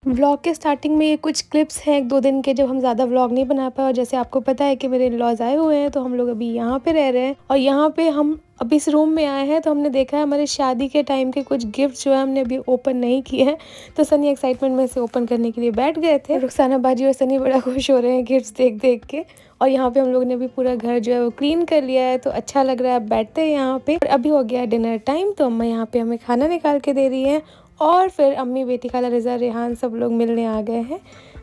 Vlog के starting में ये कुछ क्लिप्स हैं 1-2 दिन के, जब हम ज़्यादा व्लॉग नहीं बना पाए। और जैसे आपको पता है कि मेरे इन-लॉज़ आए हुए हैं, तो हम लोग अभी यहाँ पे रह रहे हैं। और यहाँ पे हम अभी इस रूम में आए हैं, तो हमने देखा है हमारे शादी के टाइम के कुछ गिफ्ट्स जो है हमने अभी ओपन नहीं किए हैं। तो सनी एक्साइटमेंट में इसे ओपन करने के लिए बैठ गए थे। रुखसाना बाजी और सनी बड़ा खुश हो रहे हैं गिफ्ट्स देख देख के। और यहाँ पे हम लोग ने भी पूरा घर जो है वो क्लीन कर लिया है, तो अच्छा लग रहा है। बैठते हैं यहाँ पे। और अभी हो गया है डिनर टाइम, तो अम्मा यहाँ पे हमें खाना निकाल के दे रही है। और फिर अम्मी, बेटी, खाला, रिज़ा, रेहान सब लोग मिलने आ गए हैं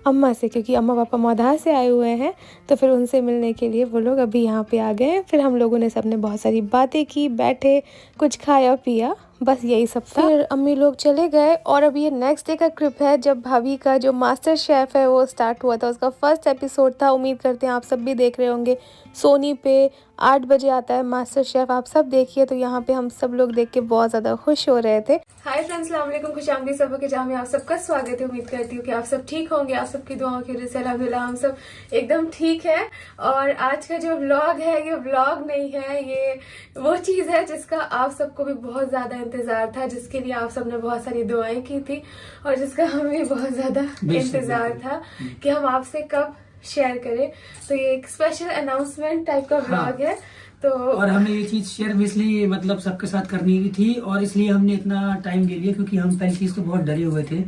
अम्मा से, क्योंकि अम्मा पापा मौधा से आए हुए हैं। तो फिर उनसे मिलने के लिए वो लोग अभी यहाँ पे आ गए हैं। फिर हम लोगों ने सबने बहुत सारी बातें की, बैठे, कुछ खाया पिया, बस यही सब था। फिर अम्मी लोग चले गए। और अभी ये नेक्स्ट डे का क्लिप है, जब भाभी का जो मास्टर शेफ़ है वो स्टार्ट हुआ था। उसका फर्स्ट एपिसोड था। उम्मीद करते हैं आप सब भी देख रहे होंगे। सोनी पे 8 बजे आता है मास्टर शेफ़, आप सब देखिए। तो यहाँ पे हम सब लोग देख के बहुत ज़्यादा खुश हो रहे थे। हाय फ्रेंड्स, अस्सलाम वालेकुम, खुशामदीद सब के जाम में आप सबका स्वागत है। उम्मीद करती हूँ कि आप सब ठीक होंगे। आप सबकी दुआओं की वजह से अल्हम्दुलिल्लाह हम सब एकदम ठीक है। और आज का जो व्लॉग है, ये व्लॉग नहीं है, ये वो चीज़ है जिसका आप सबको भी बहुत ज़्यादा इंतज़ार था, जिसके लिए आप सबने बहुत सारी दुआएं की थी, और जिसका हमें बहुत ज़्यादा इंतज़ार था कि हम आपसे कब शेयर करें। तो ये एक स्पेशल अनाउंसमेंट टाइप का व्लॉग है। तो और हमें ये चीज शेयर भी इसलिए मतलब सबके साथ करनी भी थी, और इसलिए हमने इतना टाइम ले लिया, क्योंकि हम पहली चीज तो बहुत डरे हुए थे,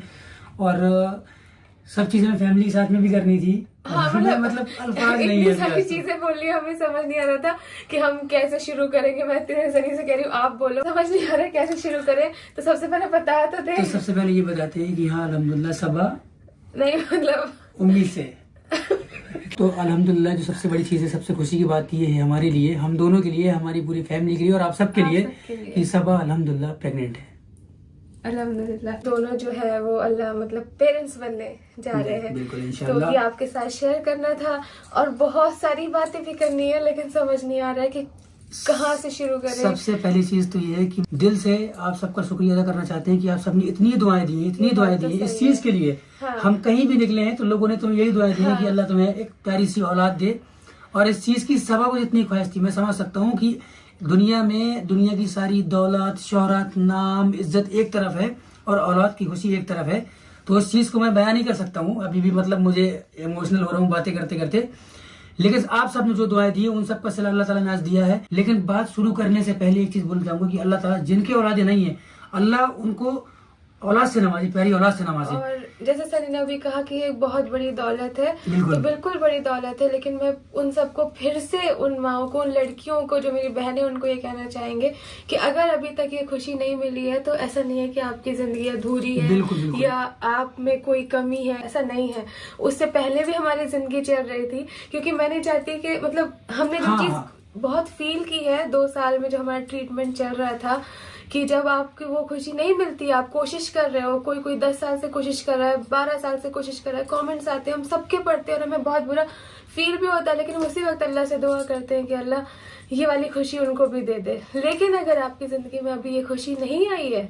और सब चीजें फैमिली के साथ में भी करनी थी। हाँ, मतलब अल्फाज नहीं है, सारी चीजें बोलनी, हमें समझ नहीं आ रहा था कि हम कैसे शुरू करेंगे। मैं तेरे सनी से कह रही हूँ आप बोलो, समझ नहीं आ रहा कैसे शुरू करें। तो सबसे पहले बता तो दे। तो सबसे पहले ये बताते हैं कि हाँ अल्हम्दुलिल्लाह सबा नहीं मतलब उम्मीद से तो अल्हम्दुलिल्लाह जो सबसे बड़ी चीज़ है, सबसे खुशी की बात ये है हमारे लिए, हम दोनों के लिए, हमारी पूरी फैमिली के लिए और आप सबके लिए कि सबा अल्हम्दुलिल्लाह प्रेग्नेंट है। अल्हम्दुलिल्लाह दोनों जो है वो अल्लाह मतलब पेरेंट्स बनने जा रहे हैं। बिल्कुल तो इंशाल्लाह। ये आपके साथ शेयर करना था, और बहुत सारी बातें भी करनी है, लेकिन समझ नहीं आ रहा है कि कहाँ से शुरू करें। सबसे पहली चीज तो ये है कि दिल से आप सबका शुक्रिया अदा करना चाहते हैं कि आप सबने इतनी दुआएं दी, इतनी दुआएं दी इस चीज के लिए। हाँ। हम कहीं भी निकले हैं तो लोगों ने तुम्हें यही दुआएं दी है कि अल्लाह तुम्हें एक प्यारी सी औलाद दे। और इस चीज की सबब इतनी ख्वाहिश थी, मैं समझ सकता हूँ कि दुनिया में दुनिया की सारी दौलत, शोहरत, नाम, इज्जत एक तरफ है, और औलाद की खुशी एक तरफ है। तो उस चीज को मैं बयान नहीं कर सकता हूँ अभी भी, मतलब मुझे इमोशनल हो रहा हूँ बातें करते करते। लेकिन आप सब ने जो दुआएं दी है उन सब का सिला अल्लाह ताला ने आज दिया है। लेकिन बात शुरू करने से पहले एक चीज बोलना चाहूंगा कि अल्लाह ताला जिनके औलादे नहीं है, अल्लाह उनको औलाद से नवाजे, प्यारी औलाद से नवाजे। और जैसे सनी ने अभी कहा कि एक बहुत बड़ी दौलत है, बिल्कुल। तो बिल्कुल बड़ी दौलत है। लेकिन मैं उन सबको फिर से, उन माओ को, उन लड़कियों को जो मेरी बहनें, उनको ये कहना चाहेंगे कि अगर अभी तक ये खुशी नहीं मिली है, तो ऐसा नहीं है कि आपकी जिंदगी अधूरी है। बिल्कुल। या आप में कोई कमी है, ऐसा नहीं है। उससे पहले भी हमारी जिंदगी चल रही थी, क्योंकि मैं नहीं चाहती कि मतलब हमने जो चीज बहुत फील की है 2 साल में, जो हमारा ट्रीटमेंट चल रहा था, कि जब आपकी वो खुशी नहीं मिलती, आप कोशिश कर रहे हो, कोई 10 साल से कोशिश कर रहा है, 12 साल से कोशिश कर रहा है, कमेंट्स आते हैं, हम सबके पढ़ते हैं और हमें बहुत बुरा फील भी होता है। लेकिन उसी वक्त अल्लाह से दुआ करते हैं कि अल्लाह ये वाली खुशी उनको भी दे दे। लेकिन अगर आपकी जिंदगी में अभी ये खुशी नहीं आई है,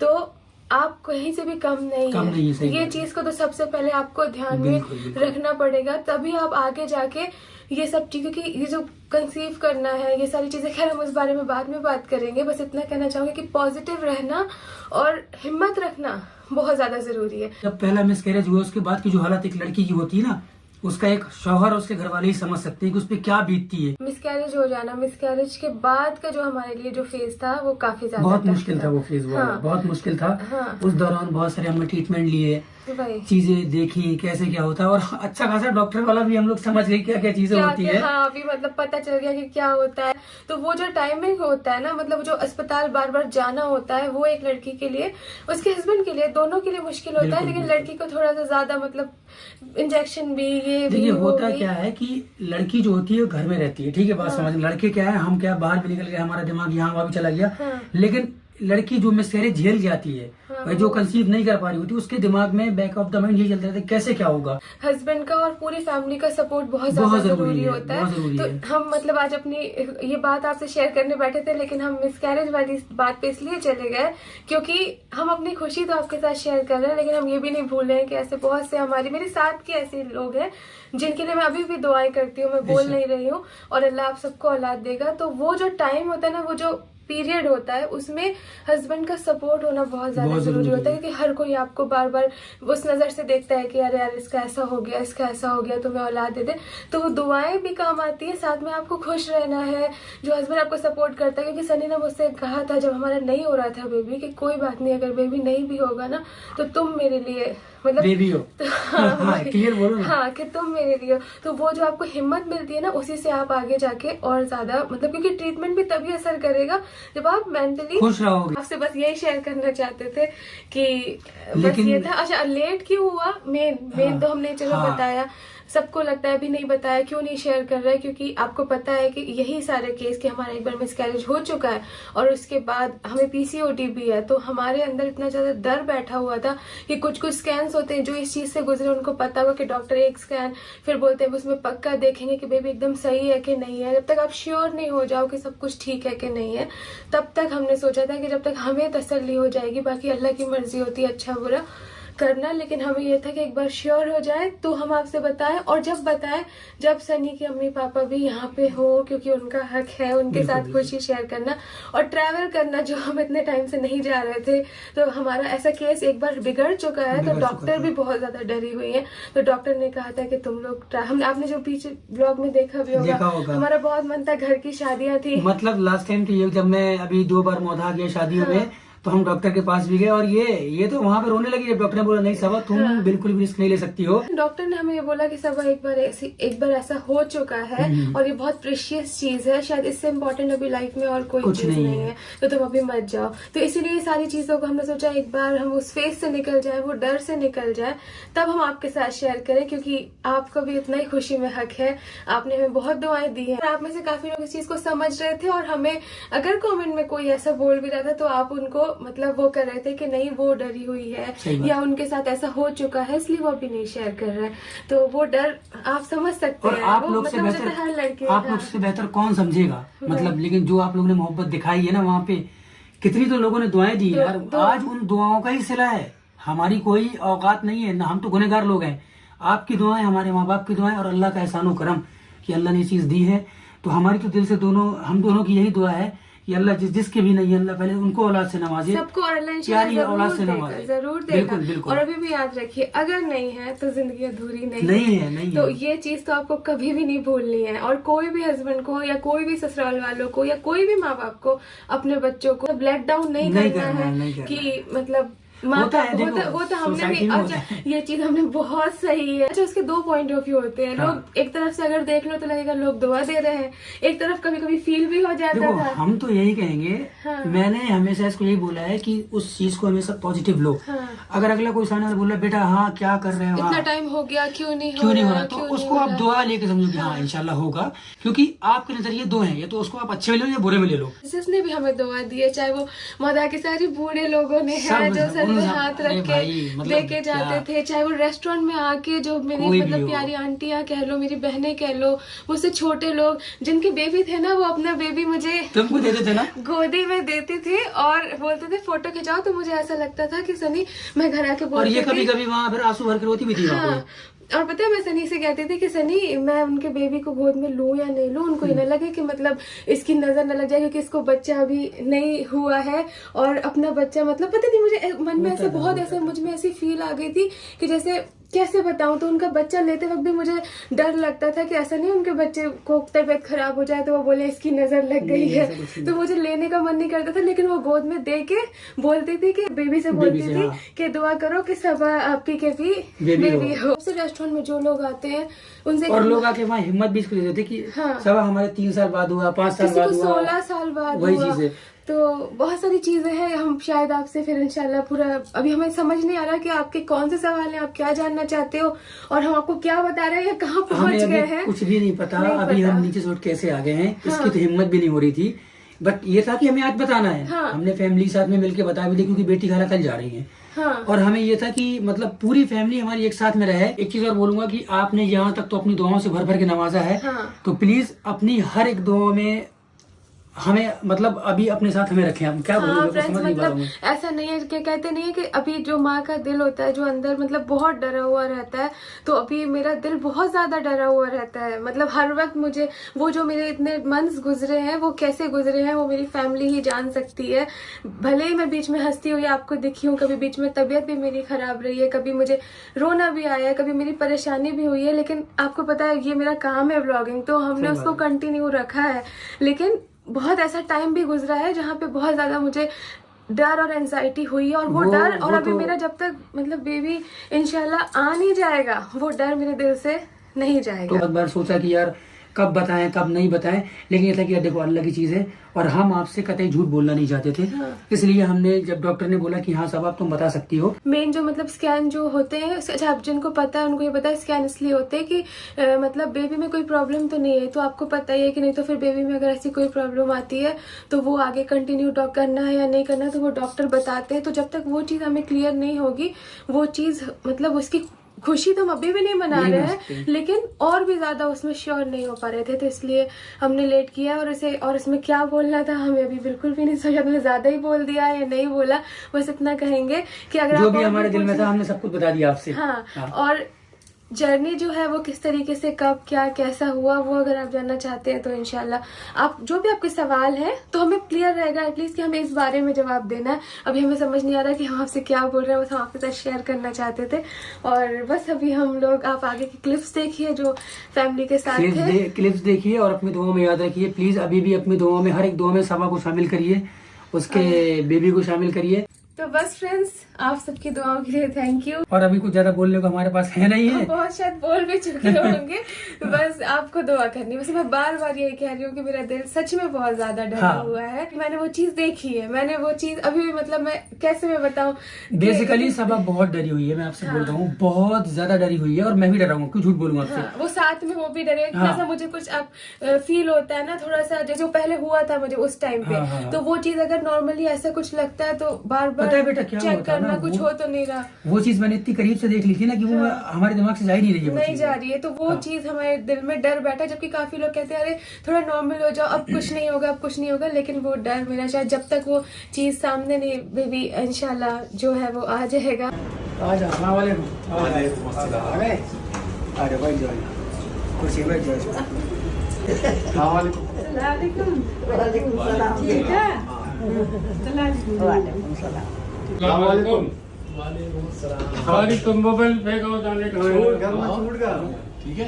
तो आप कहीं से भी कम नहीं है। ये चीज को तो सबसे पहले आपको ध्यान में रखना पड़ेगा, तभी आप आगे जाके ये सब चीजें, क्योंकि ये जो कंसीव करना है, ये सारी चीजें, खैर हम उस बारे में बाद में बात करेंगे। बस इतना कहना चाहूंगी कि पॉजिटिव रहना और हिम्मत रखना बहुत ज्यादा जरूरी है। जब पहला मिसकैरेज हुआ, उसके बाद की जो हालत एक लड़की की होती है ना, उसका एक शौहर, उसके घर वाले ही समझ सकते हैं कि उस पर क्या बीतती है। मिसकैरेज हो जाना, मिसकैरेज के बाद का जो हमारे लिए जो फेज था, वो काफी ज्यादा बहुत मुश्किल था वो फेज। हाँ। बहुत मुश्किल था। हाँ। उस दौरान बहुत सारे हमने ट्रीटमेंट लिए, चीजें देखी कैसे क्या होता है, और अच्छा खासा डॉक्टर वाला भी हम लोग समझ गए क्या क्या चीजें होती है। हाँ, अभी मतलब पता चल गया कि क्या होता है। तो वो जो टाइमिंग होता है ना, मतलब जो अस्पताल बार बार जाना होता है, वो एक लड़की के लिए, उसके हस्बैंड के लिए, दोनों के लिए मुश्किल होता है। लेकिन लड़की को थोड़ा सा ज्यादा, मतलब इंजेक्शन भी, ये भी होता क्या है कि लड़की जो होती है घर में रहती है, ठीक है, बात समझ। लड़के क्या है, हम क्या बाहर भी निकल गए, हमारा दिमाग यहाँ वहाँ भी चला गया। लेकिन लड़की जो मिसकैरेज झेल जाती है, जो कंसीव नहीं कर पा रही होती, उसके दिमाग में बैक ऑफ द माइंड ये चलता रहता है कैसे क्या होगा। हस्बैंड का और पूरी फैमिली का सपोर्ट बहुत ज्यादा जरूरी होता है। तो हम मतलब आज अपनी ये बात आपसे शेयर करने बैठे थे, लेकिन हम मिसकैरेज वाली बात पे इसलिए चले गए क्योंकि हम अपनी खुशी तो आपके साथ शेयर कर रहे हैं, लेकिन हम ये भी नहीं भूल रहे हैं कि ऐसे बहुत से मेरे साथ के ऐसे लोग हैं जिनके लिए मैं अभी भी दुआएं करती हूँ, मैं बोल नहीं रही हूँ, और अल्लाह आप सबको औलाद देगा। तो वो जो टाइम होता है ना, वो जो पीरियड होता है उसमें हस्बैंड का सपोर्ट होना बहुत ज्यादा बहुत जरूरी जरूरी होता है, है। क्योंकि हर कोई आपको बार बार उस नजर से देखता है कि अरे यार इसका ऐसा हो गया, इसका ऐसा हो गया, तुम्हें औलाद दे दे। तो वो दुआएं भी काम आती है, साथ में आपको खुश रहना है, जो हस्बैंड आपको सपोर्ट करता है। क्योंकि सनी ने मुझसे कहा था जब हमारा नहीं हो रहा था बेबी, कि कोई बात नहीं, अगर बेबी नहीं भी होगा ना तो तुम मेरे लिए मतलब बेबी हो। तो हाँ, क्लियर बोलो ना। हाँ कि तुम मेरे लिए हो। तो वो जो आपको हिम्मत मिलती है ना, उसी से आप आगे जाके और ज्यादा मतलब, क्योंकि ट्रीटमेंट भी तभी असर करेगा जब आप मेंटली खुश रहोगे। आपसे बस यही शेयर करना चाहते थे कि बस लेकिन- ये था। अच्छा लेट क्यों हुआ, मेन तो हमने चलो हाँ। बताया। सबको लगता है अभी नहीं बताया, क्यों नहीं शेयर कर रहे, क्योंकि आपको पता है कि यही सारे केस कि हमारा एक बार मिसकैरेज हो चुका है और उसके बाद हमें पीसीओडी भी है। तो हमारे अंदर इतना ज्यादा डर बैठा हुआ था कि कुछ स्कैन्स होते हैं जो इस चीज से गुजरे, उनको पता होगा कि डॉक्टर एक स्कैन फिर बोलते हैं उसमें पक्का देखेंगे कि बेबी एकदम सही है कि नहीं है। जब तक आप श्योर नहीं हो जाओ कि सब कुछ ठीक है कि नहीं है, तब तक हमने सोचा था कि जब तक हमें तसल्ली हो जाएगी, बाकी अल्लाह की मर्जी होती है अच्छा बुरा करना, लेकिन हमें यह था कि एक बार श्योर हो जाए तो हम आपसे बताएं। और जब बताएं जब सनी के अम्मी पापा भी यहाँ पे हो, क्योंकि उनका हक है उनके साथ खुशी शेयर करना और ट्रैवल करना, जो हम इतने टाइम से नहीं जा रहे थे। तो हमारा ऐसा केस एक बार बिगड़ चुका है, तो डॉक्टर भी बहुत ज्यादा डरी हुई है। तो डॉक्टर ने कहा था कि तुम लोग हमने आपने जो पीछे ब्लॉग में देखा भी देखा होगा, होगा। हमारा बहुत मन था, घर की शादियां थी। मतलब लास्ट टाइम तो ये जब मैं अभी 2 बार मौधा गया शादियों में, तो हम डॉक्टर के पास भी गए और ये तो वहाँ पे रोने लगी जब डॉक्टर ने बोला नहीं सबा तुम बिल्कुल भी रिस्क नहीं ले सकती हो। डॉक्टर ने हमें ये बोला कि सबा एक बार ऐसा हो चुका है और ये बहुत प्रेशियस चीज है, शायद इससे इम्पोर्टेंट अभी लाइफ में और कोई कुछ चीज नहीं नहीं है, तो तुम अभी मत जाओ। तो इसीलिए सारी चीजों को हमने सोचा एक बार हम उस फेज से निकल जाए, वो डर से निकल जाए, तब हम आपके साथ शेयर करें, क्योंकि आपका भी इतना ही खुशी में हक है। आपने हमें बहुत दुआएं दी हैं, आप में से काफी लोग इस चीज को समझ रहे थे और हमें अगर कमेंट में कोई ऐसा बोल भी रहा था तो आप उनको मतलब वो कर रहे थे कि नहीं वो डरी हुई है या उनके साथ ऐसा हो चुका है इसलिए वो अभी नहीं शेयर कर रहे हैं। तो वो डर आप समझ सकते और हैं। आप वो लोग से मतलब मुझे बेहतर तो हर लड़के आप लोग से बेहतर कौन समझेगा, मतलब लेकिन जो आप लोगों ने मोहब्बत दिखाई है ना, वहाँ पे कितनी तो लोगों ने दुआएं दी यार। आज उन दुआओं का ही सिला है, हमारी कोई औकात नहीं है ना, हम तो गुनहगार लोग हैं। आपकी दुआएं, हमारे माँ बाप की दुआएं और अल्लाह का एहसान करम कि अल्लाह ने ये चीज दी है। तो हमारी तो दिल से हम दोनों की यही दुआ है कि अल्लाह जिसके भी नहीं है, अल्लाह पहले उनको औलाद से नवाजे, सबको और अल्लाह प्यारी इंशाल्लाह औलाद से जरूर नवाजे। देगा, जरूर देगा। बिल्कुल बिल्कुल। और अभी भी याद रखिए, अगर नहीं है तो जिंदगी अधूरी नहीं नहीं तो है। ये चीज तो आपको कभी भी नहीं भूलनी है। और कोई भी हस्बैंड को या कोई भी ससुराल वालों को या कोई भी माँ बाप को अपने बच्चों को लेट डाउन नहीं करना है कि मतलब माँ होता है, बाप वो तो हमने भी। अच्छा ये चीज हमने बहुत सही है। अच्छा उसके 2 पॉइंट ऑफ व्यू होते हैं। लोग एक तरफ से अगर देख लो तो लगेगा लोग दुआ दे रहे हैं, एक तरफ कभी कभी फील भी हो जाता देखो, था। हम तो यही कहेंगे, मैंने हमेशा इसको यही बोला है कि उस चीज को हमेशा पॉजिटिव लो। अगर अगला कोई सामने से बोला बेटा हाँ क्या कर रहे हो, इतना टाइम हो गया क्यों नहीं हो रहा, तो उसको आप दुआ लेके समझो कि हाँ इंशाल्लाह होगा, क्योंकि आपके नजरिए 2 हैं, या तो उसको आप अच्छे में लो या बुरे में ले लो। जिसने भी हमें दुआ दी है, चाहे वो मौदा के सारे बूढ़े लोगों ने है जो सर में हाथ रख के लेके जाते थे, चाहे वो रेस्टोरेंट में आके जो मेरी मतलब प्यारी आंटियां कह लो, मेरी बहनें कह लो, मुझसे छोटे लोग जिनके बेबी थे ना, वो अपना बेबी मुझे तुमको देते थे ना, गोदी में देते थे और बोलते थे फोटो खिंचाओ। तो मुझे ऐसा लगता था कि सनी, मैं घर आके और ये कभी कभी वहाँ फिर आंसू भर के रोती भी थी। और पता है मैं सनी से कहती थी कि सनी मैं उनके बेबी को गोद में लूं या नहीं लूं, उनको ये न लगे कि मतलब इसकी नजर न लग जाए, क्योंकि इसको बच्चा अभी नहीं हुआ है और अपना बच्चा मतलब पता नहीं मुझे मन में ऐसे बहुत ऐसे मुझ में ऐसी फील आ गई थी कि जैसे कैसे बताऊं। तो उनका बच्चा लेते वक्त भी मुझे डर लगता था कि ऐसा नहीं उनके बच्चे को तबीयत खराब हो जाए तो वो बोले इसकी नजर लग गई है, तो मुझे लेने का मन नहीं करता था। लेकिन वो गोद में दे के बोलती थी कि बेबी से बोलती थी कि दुआ करो कि सब आपी के भी बेबी हो। रेस्टोरेंट में जो लोग आते हैं उनसे और लोग आके वहाँ हिम्मत भी इसको देते कि सब हमारे 3 साल बाद हुआ, 5 साल बाद हुआ, 16 साल बाद वही हुआ। चीजें। तो बहुत सारी चीजें हैं, हम शायद आपसे फिर इंशाल्लाह पूरा, अभी हमें समझ नहीं आ रहा कि आपके कौन से सवाल हैं, आप क्या जानना चाहते हो और हम आपको क्या बता रहे हैं या कहाँ पहुंच गए हैं, कुछ भी नहीं पता। अभी हम नीचे से उठ कैसे आ गए हैं, इसकी तो हिम्मत भी नहीं हो रही थी। बट ये था कि हमें आज बताना है। हमने फैमिली के साथ में मिलकर बता भी दी, क्योंकि बेटी खाला कल जा रही है। और हमें ये था कि मतलब पूरी फैमिली हमारी एक साथ में रहे। एक चीज और बोलूंगा कि आपने यहाँ तक तो अपनी दुआओं से भर भर के नवाजा है, तो प्लीज अपनी हर एक दुआ में हमें मतलब अभी अपने साथ हमें रखें, हम क्या बोलूं, हाँ मेरे को फ्रेंड्स, समझ नहीं पा रहा मतलब हूँ। ऐसा नहीं है कि कहते नहीं है कि अभी जो माँ का दिल होता है जो अंदर मतलब बहुत डरा हुआ रहता है, तो अभी मेरा दिल बहुत ज्यादा डरा हुआ रहता है। मतलब हर वक्त मुझे वो जो मेरे इतने मंथ्स गुजरे हैं वो कैसे गुजरे हैं वो मेरी फैमिली ही जान सकती है। भले ही मैं बीच में हंसती हुई आपको दिखी हूँ, कभी बीच में तबीयत भी मेरी खराब रही है, कभी मुझे रोना भी आया है, कभी मेरी परेशानी भी हुई है, लेकिन आपको पता है ये मेरा काम है व्लॉगिंग, तो हमने सही उसको बात है। कंटिन्यू रखा है। लेकिन बहुत ऐसा टाइम भी गुजरा है जहाँ पे बहुत ज्यादा मुझे डर और एंजाइटी हुई है, और वो डर और वो अभी तो मेरा जब तक मतलब बेबी इंशाल्लाह आ नहीं जाएगा वो डर मेरे दिल से नहीं तो जाएगा। बहुत बार सोचा कि यार कब बताएं कब नहीं बताएं, लेकिन ये था कि यार देखो अल्लाह की चीज़ है और हम आपसे कतई झूठ बोलना नहीं चाहते थे। इसलिए हमने, जब डॉक्टर ने बोला कि हाँ साहब आप तुम बता सकती हो। मेन जो मतलब स्कैन जो होते हैं, अच्छा आप जिनको पता है उनको ये पता है स्कैन इसलिए होते हैं कि मतलब बेबी में कोई प्रॉब्लम तो नहीं है, तो आपको पता ही है कि नहीं तो फिर बेबी में अगर ऐसी कोई प्रॉब्लम आती है तो वो आगे कंटिन्यू करना है या नहीं करना तो वो डॉक्टर बताते हैं। तो जब तक वो चीज़ हमें क्लियर नहीं होगी, वो चीज़ मतलब उसकी खुशी तो हम अभी भी नहीं मना नहीं रहे मना हैं, सकते। लेकिन और भी ज्यादा उसमें श्योर नहीं हो पा रहे थे, तो इसलिए हमने लेट किया। और इसे और इसमें क्या बोलना था हमें अभी बिल्कुल भी नहीं सोचा, हमने ज्यादा ही बोल दिया या नहीं बोला, बस इतना कहेंगे कि अगर जो आप भी और हमारे दिल में पूछना- था हमने सब कुछ बता दिया आपसे। हाँ, हाँ। और जर्नी जो है वो किस तरीके से कब क्या कैसा हुआ वो अगर आप जानना चाहते हैं तो इंशाल्लाह आप जो भी आपके सवाल है तो हमें क्लियर रहेगा एटलीस्ट कि हमें इस बारे में जवाब देना है। अभी हमें समझ नहीं आ रहा कि हम आपसे क्या बोल रहे हैं, बस हम आपके साथ शेयर करना चाहते थे। और बस अभी हम लोग, आप आगे की क्लिप्स देखिए जो फैमिली के साथ थे। क्लिप्स देखिए और अपनी दुआओं में याद रखिए प्लीज। अभी भी अपनी दुआओं में, हर एक दुआ में सभा को शामिल करिए, उसके बेबी को शामिल करिए। तो बस फ्रेंड्स, आप सबकी दुआओं के लिए थैंक यू। और अभी कुछ ज्यादा बोलने को हमारे पास है नहीं है। बहुत शायद बोल भी चुके होंगे, बस आपको दुआ करनी। वैसे मैं बार बार यही कह रही हूँ कि मेरा दिल सच में बहुत ज्यादा डरा हाँ। हुआ है। मैंने वो चीज देखी है, मैंने वो चीज अभी भी मतलब मैं कैसे मैं बताऊँ। बेसिकली सभा बहुत डरी हुई है, मैं आपसे बोल रहा हूँ, बहुत ज्यादा डरी हुई है। और मैं भी डरा हूँ, क्यों झूठ बोलूंगा आपसे। हाँ, वो साथ में वो भी डरे। हाँ। जैसा मुझे कुछ अब फील होता है ना थोड़ा सा, जो पहले हुआ था मुझे उस टाइम पे, हाँ, हाँ। तो वो चीज अगर नॉर्मली ऐसा कुछ लगता है तो बार पता है बेटा बार क्या चेक होता है करना ना, कुछ वो- हो तो नहीं रहा, वो चीज मैंने इतनी करीब से देख ली थी ना कि वो हमारे दिमाग से जा ही नहीं रही है वो नहीं चीज़। जा रही है, तो वो हाँ। चीज हमारे दिल में डर बैठा। जबकि काफी लोग कहते हैं अरे थोड़ा नॉर्मल हो जाओ, अब कुछ नहीं होगा, अब कुछ नहीं होगा, लेकिन वो डर मेरा शायद जब तक वो चीज सामने नहीं, बेबी इंशाल्लाह जो है वो आ जाएगा। आज अस्सलाम वालेकुम। आ गए? आ जाओ, बैठ जाओ, कुर्सी बैठ जाओ। ठीक है। हमारी तुम मोबाइल फेंको जाने का ठीक है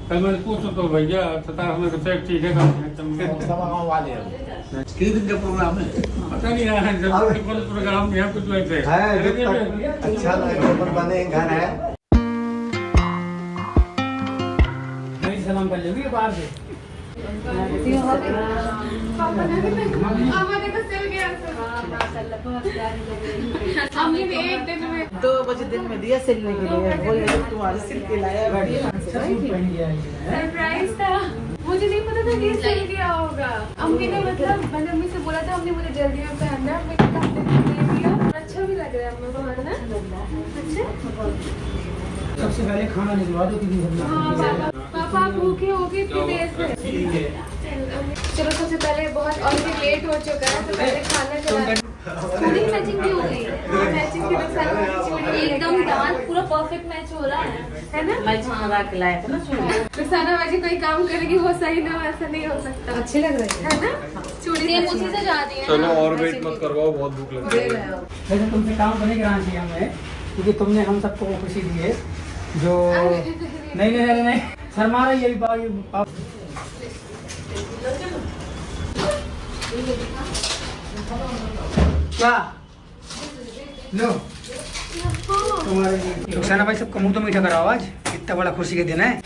कल मैंने पूछा तो भैया तथा हमें तो चेक ठीक है कितने दिन का प्रोग्राम है पता नहीं यार जब कोई प्रोग्राम यहाँ कुछ वैसे है जब तक अच्छा लगे अपन बने घर है। मेरी सलाम कर लेगी बाहर से। हमने भी एक दिन में 2 बजे दिन में दिया सिलने के लिए, बोले तुम्हारे सिल के लाया बढ़िया। पहन लिया है। सरप्राइज था, मुझे नहीं पता था कि सिल दिया होगा। अम्मी ने मतलब मैंने अम्मी से बोला था, अम्मी मुझे जल्दी में पहनना है, मैं कपड़े दे दिया। अच्छा भी लग रहा है अम्मी को, है ना? अच्छा। सबसे पहले खाना निकलवा दो क्योंकि हाँ पापा, पापा आप भूखे होगे इतनी देर से? चलो सबसे पहले बहुत ऑलरेडी लेट हो चुका है, तो पहले खाना खिला। पूरी मैचिंग भी हो गई मैचिंग की तो एकदम डांस पूरा परफेक्ट मैच हो रहा है ना? मैच करा के लाया था ना चूड़ी। रुसाना बाजी कोई काम करेगी वो सही ना, ऐसा नहीं हो सकता। अच्छी लग रही है। है ना? चूड़ी सेम उसी से जा रही है चलो ना। और वेट मत करवाओ बहुत भूख लग रही है वैसे तुमसे काम तो नहीं कराना चाहिए हमें, क्योंकि तुमने हम सबको वो खुशी दी है जो नहीं शर्मा रही है ये पाप। क्या लो तुम्हारे लिए रुखसाना भाई सबका मुंह तो मीठा कराओ, आज इतना बड़ा खुशी का दिन है।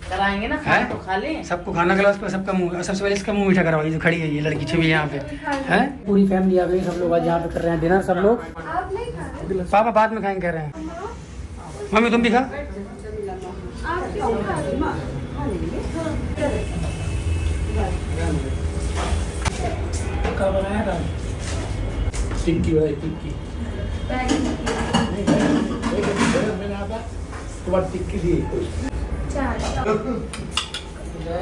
कराएंगे ना, है? खाना तो खा ले। सबको खाना खिलाओ, उसके बाद सबका मुंह, सबसे पहले इसका मुंह मीठा कराओ। ये जो खड़ी है ये लड़की छवि यहाँ पे है, पूरी फैमिली आ गई, सब लोग आज यहाँ पे कर रहे हैं डिनर। सब लोग आप नहीं खा रहे? पापा बाद में खाएंगे कह रहे हैं। मम्मी तुम भी खा। आप क्यों खा रहे? क्या बनाया था? टिक्की भाई टिक्की तुम्हारी टिक्की दी चार। खवा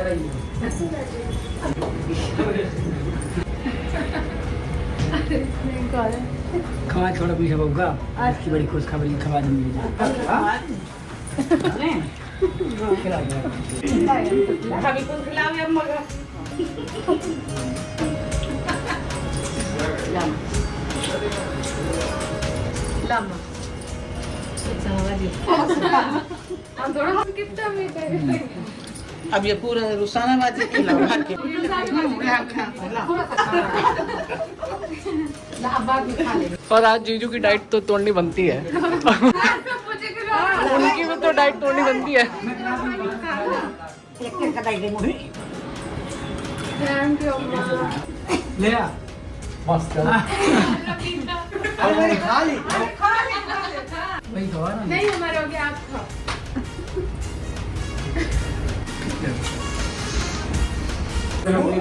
थोड़ा पीछे होगा आज की बड़ी खुशखबरी खवा देंगे अब ये पूरा रुसाना बाजी खिलाओ और आज जीजू की डाइट तो तोड़नी बनती है उनकी भी तो डाइट तोड़नी बनती है। ले आ भाई खवा ना नहीं हमारा हो गया, आप खाओ।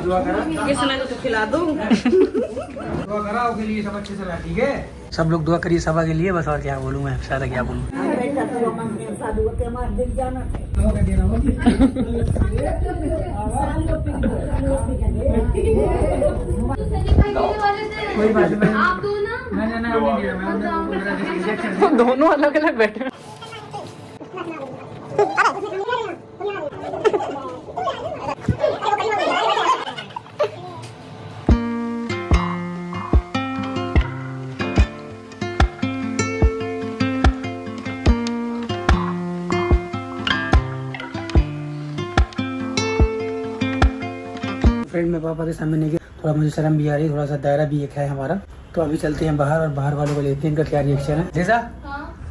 दुआ करा तो खिला दो। दुआ करा के लिए सब अच्छे से रहा, ठीक है। सब लोग दुआ करिए सभा के लिए, बस और क्या बोलूँ मैं, ज्यादा क्या बोलूँ। कोई बात नहीं, आप दो ना। तो दोनों अलग अलग बैठे। फ्रेंड में पापा के सामने नहीं गया, थोड़ा मुझे शर्म भी आ रही है, थोड़ा सा दायरा भी एक है हमारा। तो अभी चलते हैं बाहर और बाहर वालों को लेते हैं, इनका क्या रिएक्शन है। जैसा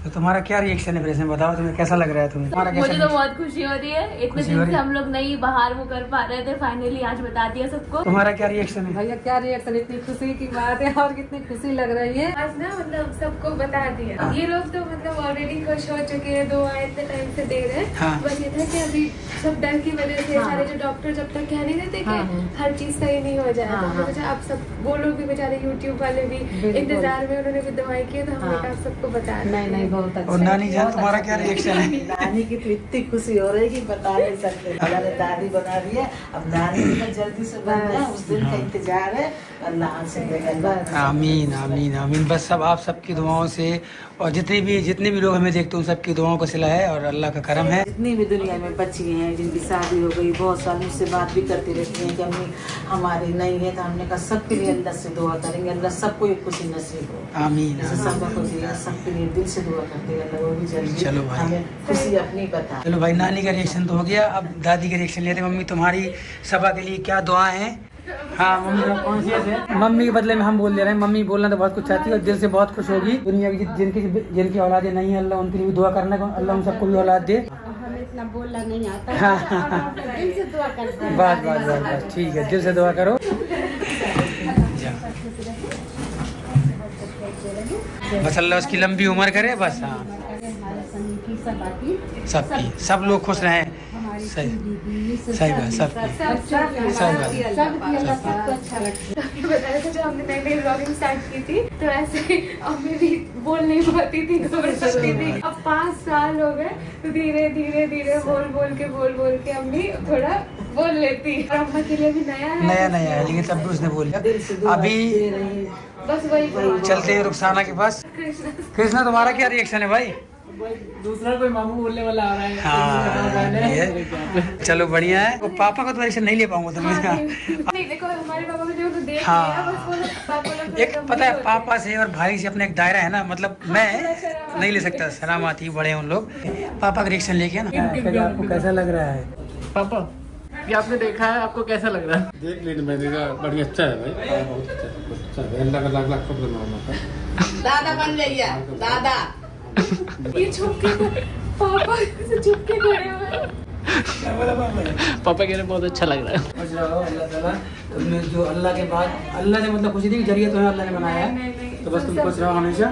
तो तुम्हारा क्या रिएक्शन है, प्रेस में बताओ, तुम्हें कैसा लग रहा है तुम्हें? तुम्हारा कैसा मुझे तो बहुत खुशी हो रही है, इतने दिन से हम लोग नहीं बाहर वो कर पा रहे थे, फाइनली आज बता दिया सबको। तुम्हारा क्या रिएक्शन है? भैया क्या रिएक्शन, इतनी खुशी की बात है और कितनी खुशी लग रही है। आज ना मतलब सबको बता दिया, ये लोग तो मतलब ऑलरेडी खुश हो चुके हैं, दुआ इतने टाइम से दे रहे हैं। हाँ। बस ये था कि अभी सब डर की वजह से सारे जो डॉक्टर जब तक कह नहीं देते कि हर चीज सही नहीं हो जाए, तो अब सब वो लोग भी बेचारे यूट्यूब वाले भी इंतजार में, उन्होंने भी दवाई की, तो हमने कहा सबको बता नहीं बहुत अच्छा। और नानी जान तुम्हारा क्या रिएक्शन है? नानी की तो इतनी खुशी हो रही है कि बता नहीं सकते। हमारे दादी बना रही है, अब नानी का जल्दी से बन जाए, उस दिन का इंतजार है। अल्लाह से आमीन आमीन आमीन। बस सब आप सबकी दुआओं से और जितने भी लोग हमें देखते हैं उन सबकी दुआओं का सिला है और अल्लाह का करम है। जितनी भी दुनिया में बच्ची हैं जिनकी शादी हो गई, बहुत साल उससे बात भी करती रहती हैं कि अम्मी हमारी नहीं है, तो हमने कहा सबके लिए अल्लाह से दुआ करेंगे, अल्लाह सबको एक खुशी नसीब हो। आमीन सबका खुशी है, सबके लिए दिल से दुआ करते हैं, अल्लाह वो भी जल्दी चलो भाई। हमें खुशी अपनी बता। चलो भाई, नानी का रिएक्शन तो हो गया, अब दादी का रिएक्शन लेते हैं। मम्मी तुम्हारी सभा के लिए क्या दुआ है? हाँ मम्मी कॉन्शियस है, मम्मी के बदले में हम बोल दे रहे हैं। मम्मी बोलना तो बहुत कुछ चाहती है और दिल से बहुत खुश होगी। दुनिया की जिनकी औलादें नहीं है, अल्लाह उनके लिए भी दुआ करना, अल्लाह उन सबको भी औलाद दे। हमें इतना बोलना नहीं आता, हाँ दिल से दुआ करते हैं। बस ठीक है, दिल से दुआ करो। बस अल्लाह उसकी लंबी उम्र करे, बस। हाँ सबकी, सब लोग खुश रहें। सही बात, सबकी सही बात। बता रहे थे जब हमने नई ब्लॉगिंग स्टार्ट की थी, तो ऐसे अम्मी भी बोल नहीं पाती थी, घबरा सकती थी। अब 5 साल हो गए, तो धीरे धीरे बोल के अम्मी थोड़ा बोल लेती। और अम्मा के लिए भी नया है, लेकिन तब भी उसने बोल लिया। अभी बस वही चलते हैं रुखसाना के पास। कृष्णा तुम्हारा क्या रिएक्शन है भाई? दूसरा कोई मामू बोलने वाला आ रहा है। हाँ चलो बढ़िया है। वो पापा का तो रिएक्शन नहीं ले पाऊंगा तुम्हें। नहीं देखो, हमारे पापा को जो देख लिया, हाँ। बस वो पापा लोग एक पता है, पापा से और भाई से अपना एक दायरा है ना, मतलब मैं नहीं ले सकता, शर्म आती है, बड़े हैं उन लोग। पापा का रिएक्शन लेके ना, आपको कैसा लग रहा है? पापा ये आपने देखा है, आपको कैसा लग रहा है? देख लेने मैंने कहा बढ़िया, अच्छा है भाई, बहुत अच्छा है। अल्लाह का लाख शुक्र मानता। दादा बन जाइए, दादा। ये छुप के पापा से छुप के खड़े हुए हैं। पापा कह रहे बहुत अच्छा लग रहा है। खुश रहो, अल्लाह ताला तुम्हें जो अल्लाह के बाद अल्लाह से मतलब खुशी थी कि जरिए तुम्हें अल्लाह ने बनाया है, तो बस तुम खुश रहो हमेशा,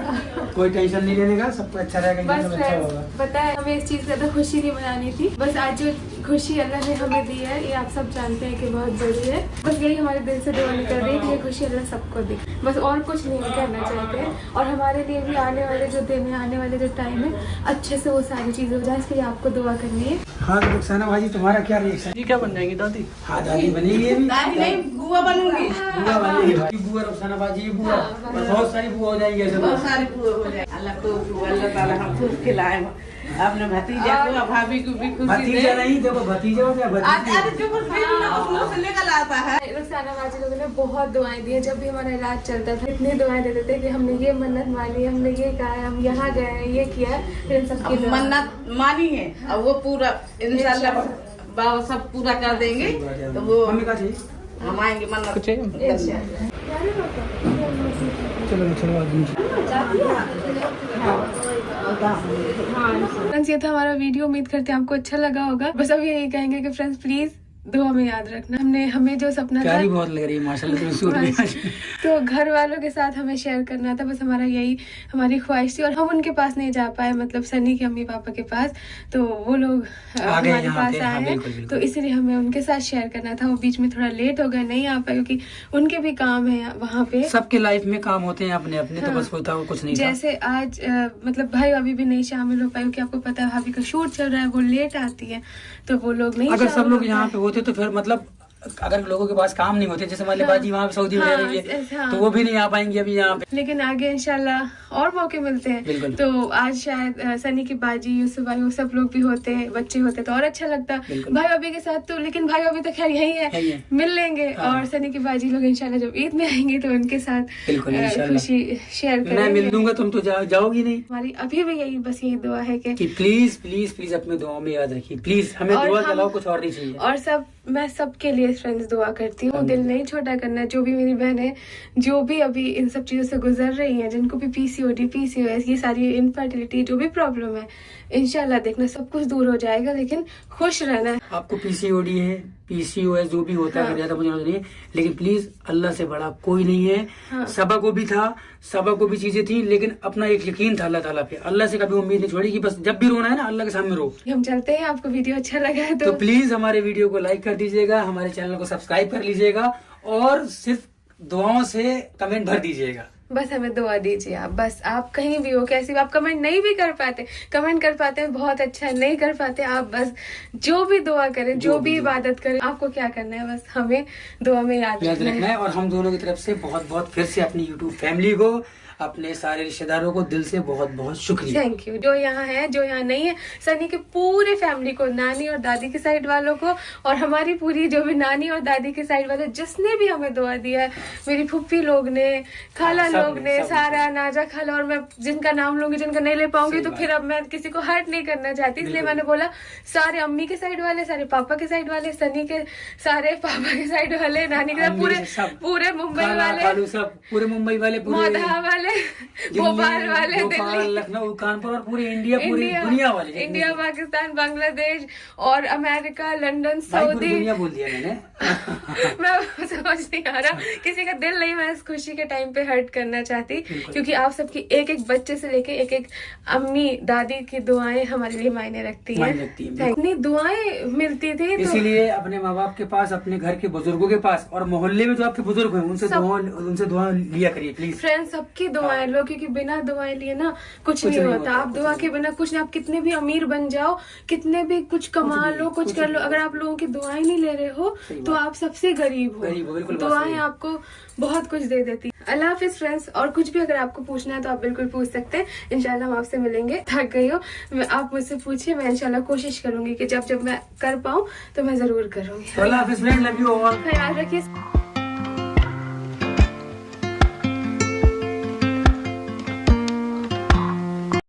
कोई टेंशन नहीं लेने का, सब कुछ अच्छा रहेगा, बस सब अच्छा होगा। पता है हमें इस चीज से ज्यादा खुशी नहीं मनानी थी, बस आज जो खुशी अल्लाह ने हमें दी है, ये आप सब जानते हैं कि बहुत बड़ी है। बस यही हमारे दिल से दुआ निकल रही है कि ये खुशी अल्लाह सबको दे, बस और कुछ नहीं करना चाहते हैं। और हमारे लिए भी आने वाले जो दिन है, आने वाले जो टाइम है, अच्छे से वो सारी चीज़ें हो जाए, इसके लिए आपको दुआ करनी है। हाँ तो रुखसाना भाजी तुम्हारा क्या रिएक्शन? ये क्या बन जाएंगी दादी? हाँ दादी बनेगी, ये भी दादी नहीं, बुआ बनूंगी। बुआ बनेगी भाई, बुआ रुखसाना भाजी ये बुआ, और बहुत सारी बुआ हो जाएंगी ऐसे। बहुत सारे बुआ हो जाए। अल्लाह ताला हम खूब खिलाए अपने भतीजा को, भाभी को भी खुशी भतीजा नहीं, देखो भतीजा हो गया, भतीजा निकल आता है। रुखसाना बाजी लोगों ने बहुत दुआएं दी हैं, जब भी हमारा इलाज चलता था इतनी दुआएं देते थे कि हमने ये मन्नत मानी, हमने ये कहा है, हम यहाँ गए हैं, ये किया है, फिर इन सबकी दुआ। मन्नत मानी है और वो पूरा इंशाल्लाह बाबा सब पूरा कर देंगे। तो वो मम्मी का चाहिए, हम आएंगे मन्नत कुछ चलो चलो फ्रेंड्स ये था हमारा वीडियो, उम्मीद करते हैं आपको अच्छा लगा होगा। बस अब यही कहेंगे कि फ्रेंड्स प्लीज दुआ में याद रखना, हमें जो सपना था, प्यारी बहुत लग रही है माशाल्लाह तुम सूट में। तो घर वालों के साथ हमें शेयर करना था, बस हमारा यही हमारी ख्वाहिश थी। और हम उनके पास नहीं जा पाए, मतलब सनी के अम्मी पापा के पास, तो वो लोग हमारे पास आए हैं, तो इसीलिए हमें उनके साथ शेयर करना था। वो बीच में थोड़ा लेट हो गए, नहीं आ पाए क्योंकि उनके भी काम है वहाँ पे। सबके लाइफ में काम होते हैं अपने अपने, तो बस होता है कुछ नहीं। जैसे आज मतलब भाई अभी भी नहीं शामिल हो पाए क्योंकि आपको पता है भाभी का शूट चल रहा है, वो लेट आती है, तो वो लोग नहीं। अगर सब लोग यहाँ पे होते तो फिर मतलब अगर लोगों के पास काम नहीं होते, जैसे हमारी बाजी वहाँ पे सऊदी में रह रही है, तो वो भी नहीं आ पाएंगी अभी यहाँ पे। लेकिन आगे इंशाल्लाह और मौके मिलते हैं। तो आज शायद सनी की बाजी, यूसुफ भाई, वो सब लोग भी होते, बच्चे होते तो और अच्छा लगता भाई भाभी के साथ। तो लेकिन भाई भाभी तो खैर यही है, मिल लेंगे। और सनी की बाजी लोग इंशाल्लाह जब ईद में आएंगे तो उनके साथ खुशी शेयर करेंगे। मैं मिल दूंगा, तुम तो जाओगी नहीं। हमारी अभी भी यही बस यही दुआ है कि प्लीज प्लीज प्लीज अपने दुआओं में याद रखिए, प्लीज हमें दुआ के अलावा कुछ और नहीं चाहिए। और मैं सबके लिए फ्रेंड्स दुआ करती हूँ, दिल नहीं छोटा करना। जो भी मेरी बहन है, जो भी अभी इन सब चीजों से गुजर रही हैं, जिनको भी पीसीओडी, पीसीओएस, ये सारी इनफर्टिलिटी जो भी प्रॉब्लम है, इंशाल्लाह देखना सब कुछ दूर हो जाएगा, लेकिन खुश रहना है। आपको पीसीओडी है, पीसीओएस जो भी होता है, ज्यादा मुझे नहीं है, लेकिन प्लीज अल्लाह से बड़ा कोई नहीं है। सबा को भी था, सबा को भी चीजें थी, लेकिन अपना एक यकीन था अल्लाह ताला पे। अल्लाह से कभी उम्मीद नहीं छोड़ी कि बस जब भी रोना है ना अल्लाह के सामने रो। हम चलते हैं, आपको वीडियो अच्छा लगा है तो प्लीज हमारे वीडियो को लाइक कर दीजिएगा, हमारे चैनल को सब्सक्राइब कर लीजिएगा, और सिर्फ दुआओं से कमेंट भर दीजिएगा। बस हमें दुआ दीजिए आप, बस आप कहीं भी हो, कैसी भी, आप कमेंट नहीं भी कर पाते, कमेंट कर पाते हैं बहुत अच्छा है, नहीं कर पाते आप बस जो भी दुआ करें, जो भी इबादत करें, आपको क्या करना है बस हमें दुआ में याद रखना है। और हम दोनों की तरफ से बहुत बहुत फिर से अपनी यूट्यूब फैमिली को, अपने सारे रिश्तेदारों को दिल से बहुत बहुत शुक्रिया। Thank you. जो यहाँ है, जो यहाँ नहीं है, सनी के पूरे फैमिली को, नानी और दादी की साइड वालों को, और हमारी पूरी जो भी नानी और दादी की साइड वाले, जिसने भी हमें दुआ दिया है, मेरी फुप्पी लोग ने, खाला लोग ने, सारा, नाजा खाला, और मैं जिनका नाम लूंगी, जिनका नहीं ले पाऊंगी तो फिर अब मैं किसी को हर्ट नहीं करना चाहती, इसलिए मैंने बोला सारे अम्मी के साइड वाले, सारे पापा के साइड वाले, सनी के सारे पापा के साइड वाले, नानी के पूरे मुंबई वाले, सब पूरे मुंबई वाले, मोधा वाले, भोपाल वाले, दिल्ली, लखनऊ, कानपुर, और पूरी इंडिया, पूरी दुनिया वाले, इंडिया, पाकिस्तान, बांग्लादेश और अमेरिका, लंदन, सऊदी, दुनिया बोल दिया मैंने। मैं समझ नहीं आ रहा, किसी का दिल नहीं मैं इस खुशी के टाइम पे हर्ट करना चाहती, क्योंकि आप सबकी एक एक बच्चे से लेके एक एक अम्मी, दादी की दुआएं हमारे लिए मायने रखती हैं। इतनी दुआएं मिलती थी, इसीलिए अपने माँ बाप के पास, अपने घर के बुजुर्गों के पास, और मोहल्ले में जो आपके बुजुर्ग हैं उनसे दुआ लिया करिए प्लीज। फ्रेंड्स सबकी दुआएं लो, क्योंकि बिना दुआएं लिए ना कुछ नहीं होता। आप दुआ के बिना कुछ नहीं, आप कितने भी अमीर बन जाओ, कितने भी कुछ कमा लो, कुछ कर लो, अगर आप लोगों की दुआएं नहीं ले रहे हो तो आप सबसे गरीब हो। दुआएं आपको बहुत कुछ दे देती। अल्लाह हाफिज फ्रेंड्स। और कुछ भी अगर आपको पूछना है तो आप बिल्कुल पूछ सकते हैं, इंशाल्लाह हम आपसे मिलेंगे। थक गई हो, आप मुझसे पूछिए, मैं इंशाल्लाह कोशिश करूंगी कि जब मैं कर पाऊँ तो मैं जरूर करूंगी। अल्लाह हाफिज फ्रेंड, लव यू ऑल, ख्याल रखिए।